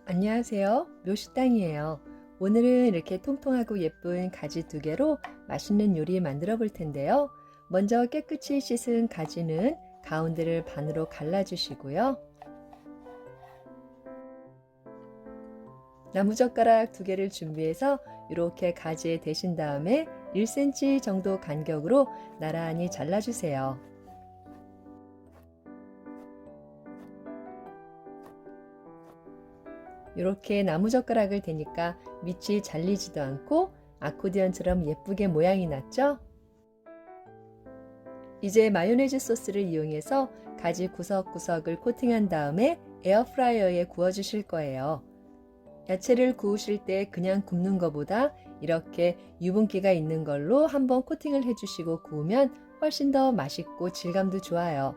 안녕하세요. 묘식당이에요. 오늘은 이렇게 통통하고 예쁜 가지 2개로 맛있는 요리 만들어 볼 텐데요. 먼저 깨끗이 씻은 가지는 가운데를 반으로 갈라주시고요. 나무젓가락 2개를 준비해서 이렇게 가지에 대신 다음에 1cm 정도 간격으로 나란히 잘라주세요. 이렇게 나무젓가락을 대니까 밑이 잘리지도 않고 아코디언처럼 예쁘게 모양이 났죠? 이제 마요네즈 소스를 이용해서 가지 구석구석을 코팅한 다음에 에어프라이어에 구워주실 거예요. 야채를 구우실 때 그냥 굽는 것보다 이렇게 유분기가 있는 걸로 한번 코팅을 해주시고 구우면 훨씬 더 맛있고 질감도 좋아요.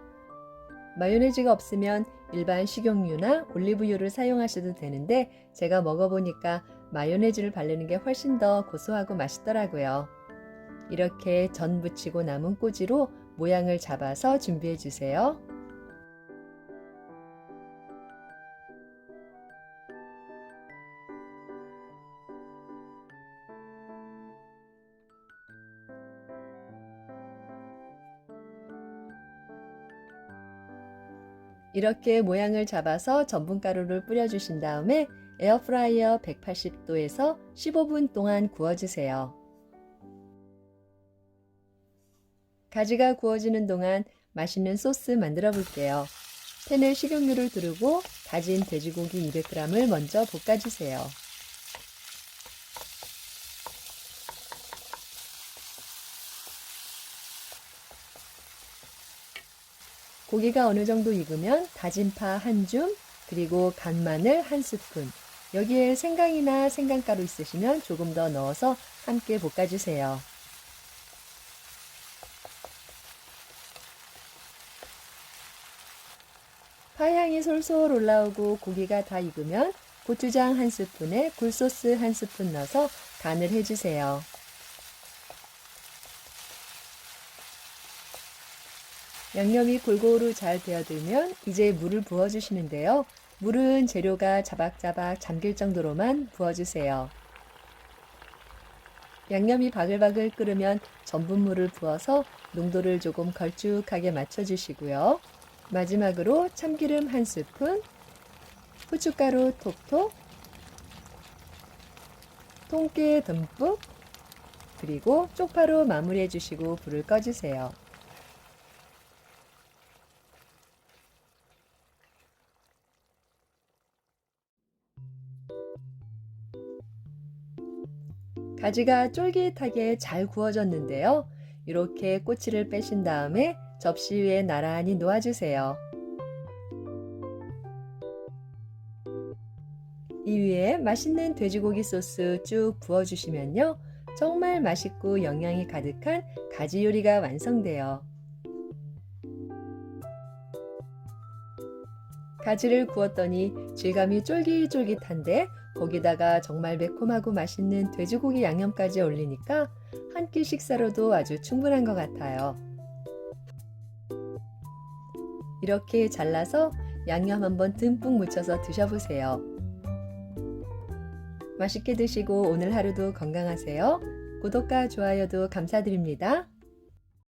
마요네즈가 없으면 일반 식용유나 올리브유를 사용하셔도 되는데 제가 먹어보니까 마요네즈를 바르는 게 훨씬 더 고소하고 맛있더라고요. 이렇게 전 부치고 남은 꼬지로 모양을 잡아서 준비해 주세요. 이렇게 모양을 잡아서 전분가루를 뿌려주신 다음에 에어프라이어 180도에서 15분 동안 구워주세요. 가지가 구워지는 동안 맛있는 소스 만들어 볼게요. 팬에 식용유를 두르고 다진 돼지고기 200g을 먼저 볶아주세요. 고기가 어느 정도 익으면 다진 파 1줌, 그리고 간마늘 1스푼, 여기에 생강이나 생강가루 있으시면 조금 더 넣어서 함께 볶아주세요. 파향이 솔솔 올라오고 고기가 다 익으면 고추장 1스푼에 굴소스 1스푼 넣어서 간을 해주세요. 양념이 골고루 잘 되어들면 이제 물을 부어주시는데요. 물은 재료가 자박자박 잠길 정도로만 부어주세요. 양념이 바글바글 끓으면 전분물을 부어서 농도를 조금 걸쭉하게 맞춰주시고요. 마지막으로 참기름 1스푼, 후춧가루 톡톡, 통깨 듬뿍, 그리고 쪽파로 마무리해 주시고 불을 꺼주세요. 가지가 쫄깃하게 잘 구워졌는데요. 이렇게 꼬치를 빼신 다음에 접시 위에 나란히 놓아주세요. 이 위에 맛있는 돼지고기 소스 쭉 부어주시면요. 정말 맛있고 영양이 가득한 가지 요리가 완성돼요. 가지를 구웠더니 질감이 쫄깃쫄깃한데 거기다가 정말 매콤하고 맛있는 돼지고기 양념까지 올리니까 한 끼 식사로도 아주 충분한 것 같아요. 이렇게 잘라서 양념 한번 듬뿍 묻혀서 드셔보세요. 맛있게 드시고 오늘 하루도 건강하세요. 구독과 좋아요도 감사드립니다.